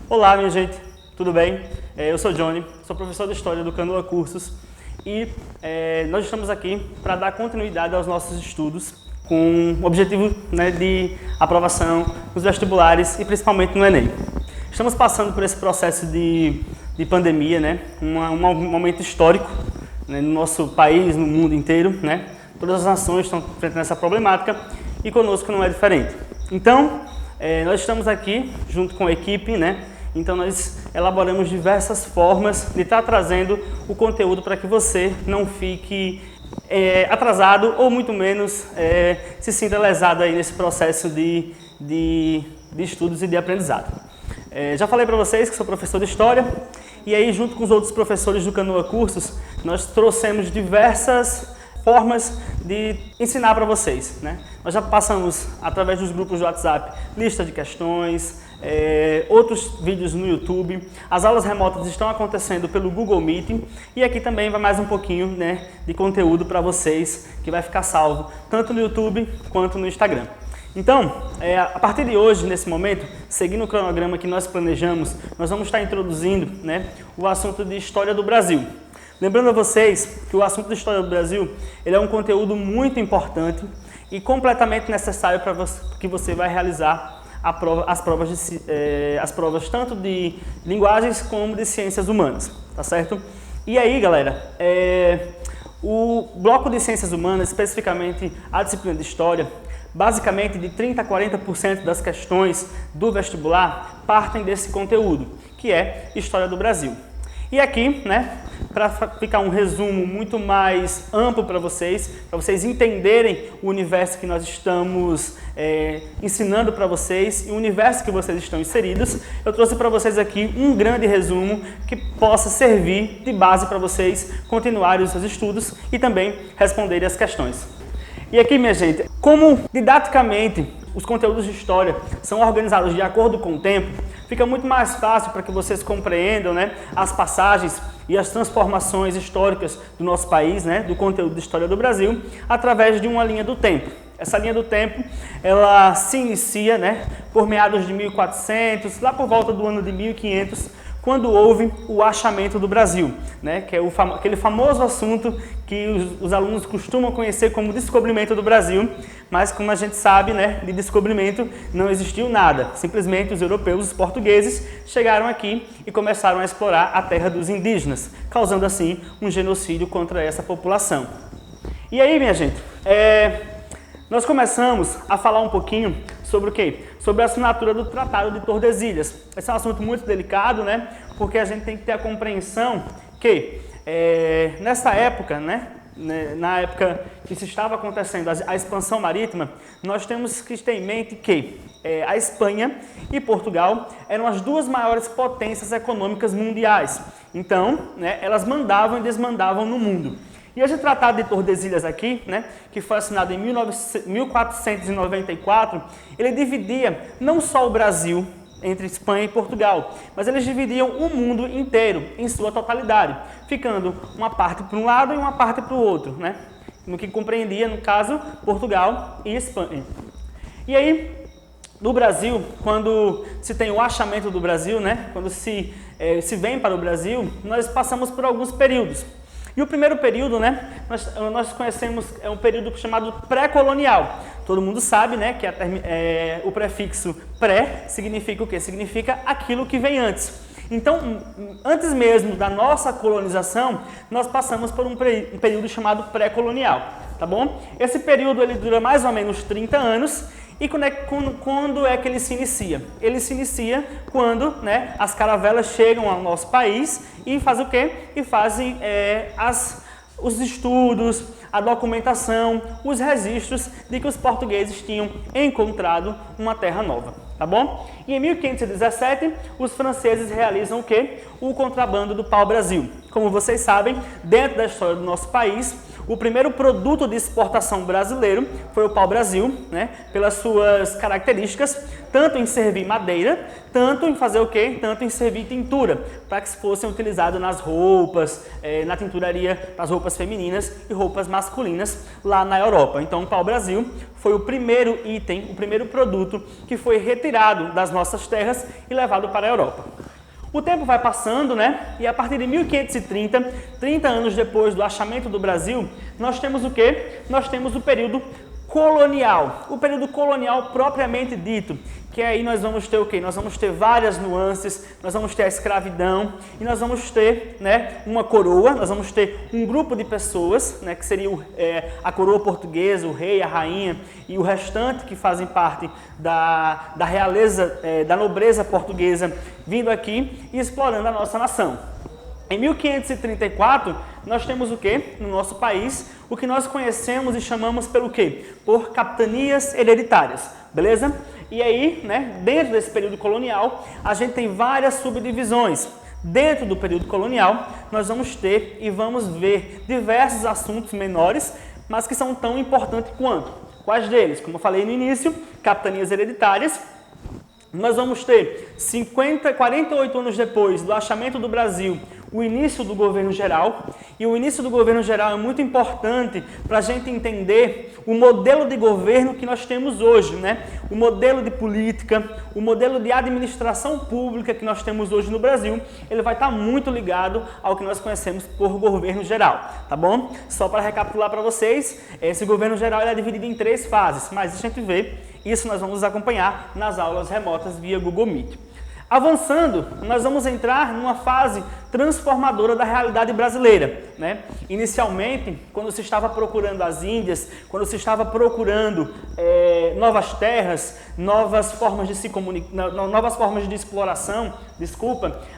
Olá, minha gente, tudo bem? Eu sou Johnny, sou professor de História do Canoa Cursos e nós estamos aqui para dar continuidade aos nossos estudos com o objetivo, de aprovação nos vestibulares e principalmente no Enem. Estamos passando por esse processo de pandemia, um momento histórico no nosso país, no mundo inteiro, Todas as nações estão enfrentando essa problemática e conosco não é diferente. Então, nós estamos aqui junto com a equipe, Então nós elaboramos diversas formas de estar trazendo o conteúdo para que você não fique atrasado ou muito menos se sinta lesado aí nesse processo de estudos e de aprendizado. Já falei para vocês que sou professor de História e aí junto com os outros professores do Canoa Cursos nós trouxemos diversas formas de ensinar para vocês. Nós já passamos através dos grupos de WhatsApp lista de questões, outros vídeos no YouTube, as aulas remotas estão acontecendo pelo Google Meeting e aqui também vai mais um pouquinho de conteúdo para vocês que vai ficar salvo tanto no YouTube quanto no Instagram. Então, a partir de hoje, nesse momento, seguindo o cronograma que nós planejamos, nós vamos estar introduzindo o assunto de História do Brasil. Lembrando a vocês que o assunto de História do Brasil ele é um conteúdo muito importante e completamente necessário para que você vai realizar as provas tanto de linguagens como de ciências humanas, tá certo? E aí, galera, o bloco de ciências humanas, especificamente a disciplina de História, basicamente de 30% a 40% das questões do vestibular partem desse conteúdo, que é História do Brasil. E aqui, para ficar um resumo muito mais amplo para vocês entenderem o universo que nós estamos ensinando para vocês e o universo que vocês estão inseridos, eu trouxe para vocês aqui um grande resumo que possa servir de base para vocês continuarem os seus estudos e também responderem as questões. E aqui, minha gente, como didaticamente os conteúdos de História são organizados de acordo com o tempo, fica muito mais fácil para que vocês compreendam as passagens e as transformações históricas do nosso país, do conteúdo de História do Brasil, através de uma linha do tempo. Essa linha do tempo, ela se inicia por meados de 1400, lá por volta do ano de 1500, quando houve o achamento do Brasil, que é aquele famoso assunto que os alunos costumam conhecer como descobrimento do Brasil, mas como a gente sabe, de descobrimento não existiu nada. Simplesmente os europeus, os portugueses, chegaram aqui e começaram a explorar a terra dos indígenas, causando assim um genocídio contra essa população. E aí, minha gente, nós começamos a falar um pouquinho sobre o quê? Sobre a assinatura do Tratado de Tordesilhas. Esse é um assunto muito delicado, porque a gente tem que ter a compreensão que nessa época, na época que se estava acontecendo a expansão marítima, nós temos que ter em mente que a Espanha e Portugal eram as duas maiores potências econômicas mundiais. Então, elas mandavam e desmandavam no mundo. E esse Tratado de Tordesilhas aqui, que foi assinado em 1494, ele dividia não só o Brasil entre Espanha e Portugal, mas eles dividiam o mundo inteiro em sua totalidade, ficando uma parte para um lado e uma parte para o outro, no que compreendia, no caso, Portugal e Espanha. E aí, no Brasil, quando se tem o achamento do Brasil, quando se vem para o Brasil, nós passamos por alguns períodos. E o primeiro período, nós conhecemos, é um período chamado pré-colonial. Todo mundo sabe, que o prefixo pré significa o quê? Significa aquilo que vem antes. Então, antes mesmo da nossa colonização, nós passamos por um período chamado pré-colonial, tá bom? Esse período ele dura mais ou menos 30 anos. E quando é que ele se inicia? Ele se inicia quando as caravelas chegam ao nosso país e fazem o quê? E fazem os estudos, a documentação, os registros de que os portugueses tinham encontrado uma terra nova, tá bom? E em 1517, os franceses realizam o quê? O contrabando do pau-brasil. Como vocês sabem, dentro da história do nosso país, O primeiro produto de exportação brasileiro foi o pau-brasil, né? Pelas suas características, tanto em servir madeira, tanto em fazer o quê? Tanto em servir tintura, para que fossem utilizados nas roupas, na tinturaria para as roupas femininas e roupas masculinas lá na Europa. Então o pau-brasil foi o primeiro item, o primeiro produto que foi retirado das nossas terras e levado para a Europa. O tempo vai passando, né? E a partir de 1530, 30 anos depois do achamento do Brasil, nós temos o quê? Nós temos o período colonial. O período colonial propriamente dito, que aí nós vamos ter o quê? Nós vamos ter várias nuances, nós vamos ter a escravidão e nós vamos ter, né, uma coroa, nós vamos ter um grupo de pessoas, né, que seria a coroa portuguesa, o rei, a rainha e o restante que fazem parte da realeza, da nobreza portuguesa, vindo aqui e explorando a nossa nação. Em 1534, nós temos o quê? No nosso país, o que nós conhecemos e chamamos pelo quê? Por capitanias hereditárias, beleza? E aí, né, dentro desse período colonial, a gente tem várias subdivisões. Dentro do período colonial, nós vamos ter e vamos ver diversos assuntos menores, mas que são tão importantes quanto. Quais deles? Como eu falei no início, capitanias hereditárias. Nós vamos ter 48 anos depois do achamento do Brasil, o início do governo geral. E o início do governo geral é muito importante para a gente entender o modelo de governo que nós temos hoje, né? O modelo de política, o modelo de administração pública que nós temos hoje no Brasil, ele vai estar muito ligado ao que nós conhecemos por governo geral, tá bom? Só para recapitular para vocês, esse governo geral ele é dividido em 3 fases, mas a gente vê, isso nós vamos acompanhar nas aulas remotas via Google Meet. Avançando, nós vamos entrar numa fase transformadora da realidade brasileira, né? Inicialmente, quando se estava procurando as Índias, quando se estava procurando novas terras, novas formas de se comunicar, novas formas de exploração,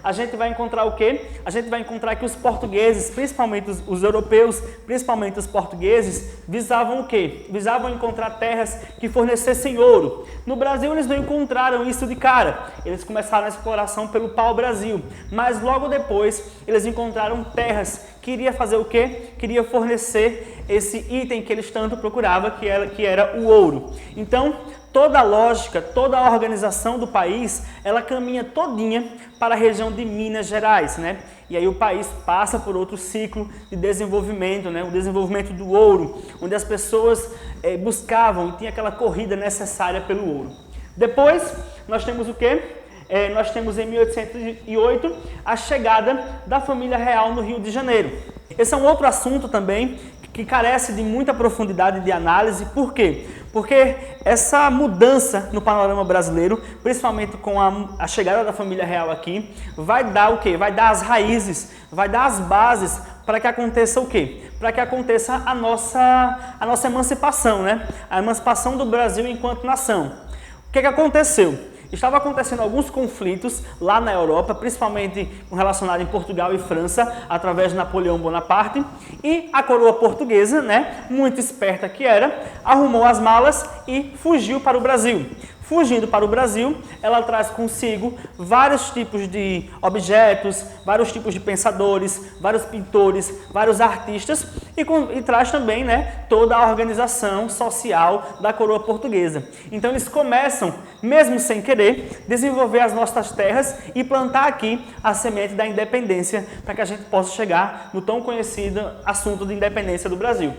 a gente vai encontrar o quê? A gente vai encontrar que os portugueses, principalmente os europeus, principalmente os portugueses, visavam o quê? Visavam encontrar terras que fornecessem ouro. No Brasil eles não encontraram isso de cara, eles começaram a exploração pelo pau-brasil, mas logo depois eles encontraram terras que iria fazer o quê? Queria fornecer esse item que eles tanto procuravam, que era o ouro. Então, toda a lógica, toda a organização do país, ela caminha todinha para a região de Minas Gerais, né? E aí o país passa por outro ciclo de desenvolvimento, né? O desenvolvimento do ouro, onde as pessoas buscavam e tinha aquela corrida necessária pelo ouro. Depois, nós temos o quê? Nós temos em 1808 a chegada da família real no Rio de Janeiro. Esse é um outro assunto também que carece de muita profundidade de análise. Por quê? Porque essa mudança no panorama brasileiro, principalmente com a chegada da família real aqui, vai dar o quê? Vai dar as raízes, vai dar as bases para que aconteça o quê? Para que aconteça a nossa emancipação, né? A emancipação do Brasil enquanto nação. O que aconteceu? Estava acontecendo alguns conflitos lá na Europa, principalmente relacionados em Portugal e França, através de Napoleão Bonaparte, e a coroa portuguesa, né, muito esperta que era, arrumou as malas e fugiu para o Brasil. Fugindo para o Brasil, ela traz consigo vários tipos de objetos, vários tipos de pensadores, vários pintores, vários artistas e traz também, né, toda a organização social da coroa portuguesa. Então eles começam, mesmo sem querer, desenvolver as nossas terras e plantar aqui a semente da independência para que a gente possa chegar no tão conhecido assunto de independência do Brasil.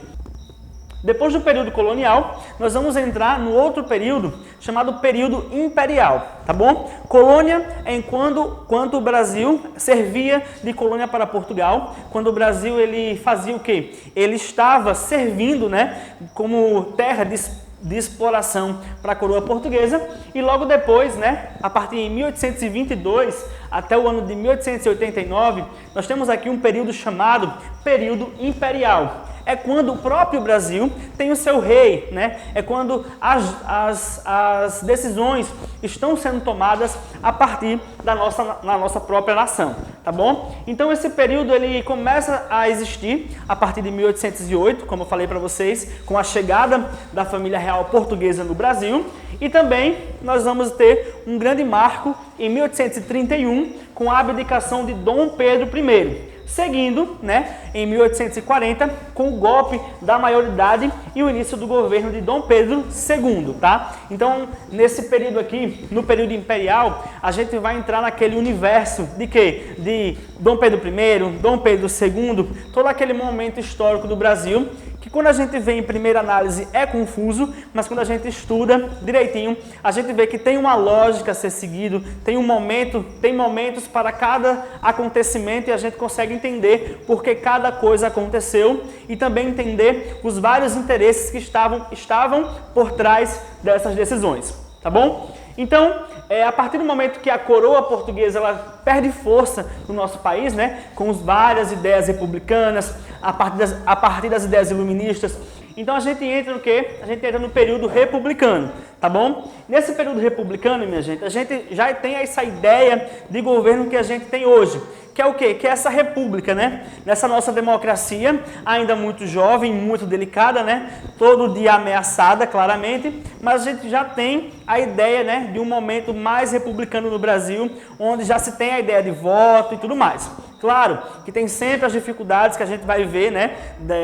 Depois do período colonial, nós vamos entrar no outro período, chamado período imperial, tá bom? Colônia é quando o Brasil servia de colônia para Portugal, quando o Brasil ele fazia o quê? Ele estava servindo, né, como terra de exploração para a coroa portuguesa, e logo depois, né, a partir de 1822 até o ano de 1889, nós temos aqui um período chamado período imperial. É quando o próprio Brasil tem o seu rei, né? É quando as decisões estão sendo tomadas a partir da nossa própria nação, tá bom? Então esse período ele começa a existir a partir de 1808, como eu falei para vocês, com a chegada da família real portuguesa no Brasil, e também nós vamos ter um grande marco em 1831 com a abdicação de Dom Pedro I. seguindo, né, em 1840, com o golpe da maioridade e o início do governo de Dom Pedro II, tá? Então, nesse período aqui, no período imperial, a gente vai entrar naquele universo de quê? De Dom Pedro I, Dom Pedro II, todo aquele momento histórico do Brasil, que quando a gente vê em primeira análise é confuso, mas quando a gente estuda direitinho, a gente vê que tem uma lógica a ser seguido, tem momentos para cada acontecimento e a gente consegue entender por que cada coisa aconteceu e também entender os vários interesses que estavam por trás dessas decisões, tá bom? Então, a partir do momento que a coroa portuguesa ela perde força no nosso país, né, com várias ideias republicanas, a partir das ideias iluministas, então a gente entra no quê? A gente entra no período republicano, tá bom? Nesse período republicano, minha gente, a gente já tem essa ideia de governo que a gente tem hoje, que é o quê? Que é essa república, né? Nessa nossa democracia, ainda muito jovem, muito delicada, né? Todo dia ameaçada, claramente, mas a gente já tem a ideia, né, de um momento mais republicano no Brasil, onde já se tem a ideia de voto e tudo mais. Claro que tem sempre as dificuldades que a gente vai ver, né,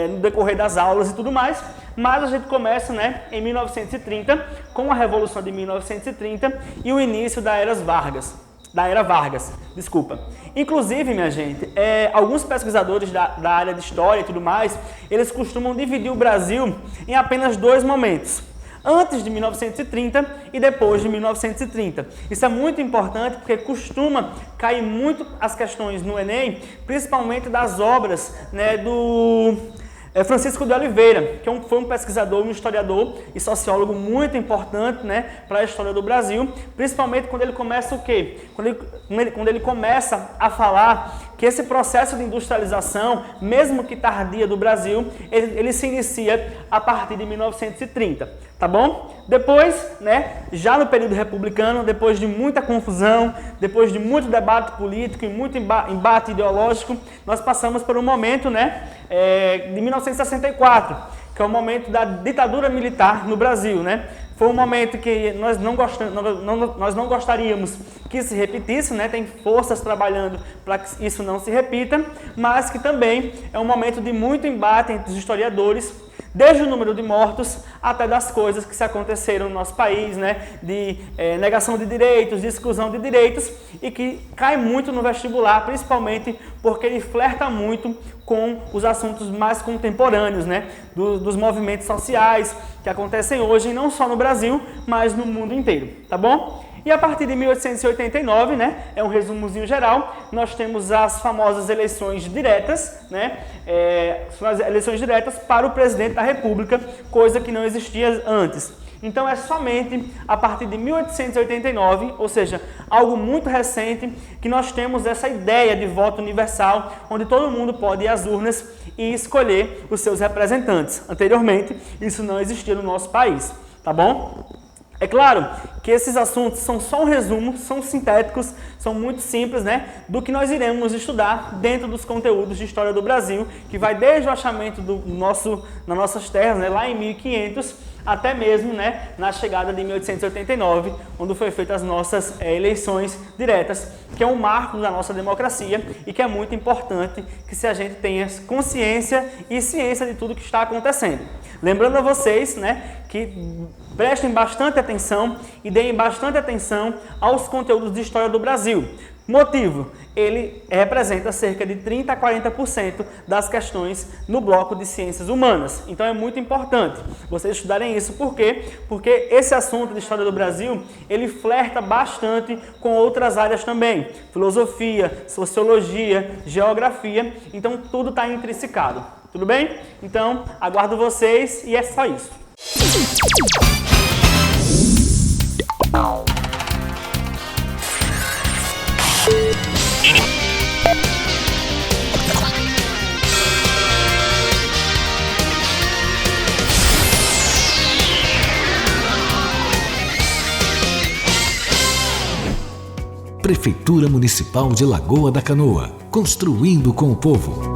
no decorrer das aulas e tudo mais, mas a gente começa, né, em 1930, com a Revolução de 1930 e o início da Era Vargas. Inclusive, minha gente, alguns pesquisadores da área de história e tudo mais, eles costumam dividir o Brasil em apenas dois momentos. Antes de 1930 e depois de 1930. Isso é muito importante porque costuma cair muito as questões no Enem, principalmente das obras, né, do Francisco de Oliveira, que foi um pesquisador, um historiador e sociólogo muito importante, né, para a história do Brasil, principalmente quando ele começa o quê? Quando ele começa a falar que esse processo de industrialização, mesmo que tardia do Brasil, ele se inicia a partir de 1930, tá bom? Depois, né, já no período republicano, depois de muita confusão, depois de muito debate político e muito embate ideológico, nós passamos por um momento, né, de 1964, que é o momento da ditadura militar no Brasil, né? Foi um momento que nós não gostaríamos que se repetisse, né? Tem forças trabalhando para que isso não se repita, mas que também é um momento de muito embate entre os historiadores, desde o número de mortos até das coisas que se aconteceram no nosso país, né? De negação de direitos, de exclusão de direitos, e que cai muito no vestibular, principalmente porque ele flerta muito com os assuntos mais contemporâneos, né? Dos movimentos sociais que acontecem hoje, não só no Brasil, mas no mundo inteiro, tá bom? E a partir de 1889, né, é um resumozinho geral, nós temos as famosas eleições diretas, né, são as eleições diretas para o presidente da República, coisa que não existia antes. Então é somente a partir de 1889, ou seja, algo muito recente, que nós temos essa ideia de voto universal, onde todo mundo pode ir às urnas e escolher os seus representantes. Anteriormente, isso não existia no nosso país, tá bom? É claro que esses assuntos são só um resumo, são sintéticos, são muito simples, né, do que nós iremos estudar dentro dos conteúdos de História do Brasil, que vai desde o achamento nas nossas terras, né, lá em 1500, até mesmo, né, na chegada de 1889, onde foi feitas as nossas eleições diretas, que é um marco da nossa democracia e que é muito importante que a gente tenha consciência e ciência de tudo que está acontecendo. Lembrando a vocês, né, que prestem bastante atenção e deem bastante atenção aos conteúdos de história do Brasil. Motivo, ele representa cerca de 30% a 40% das questões no bloco de ciências humanas. Então é muito importante vocês estudarem isso. Por quê? Porque esse assunto de história do Brasil, ele flerta bastante com outras áreas também. Filosofia, sociologia, geografia, então tudo está intrinsecado. Tudo bem? Então, aguardo vocês e é só isso. Prefeitura Municipal de Lagoa da Canoa, construindo com o povo.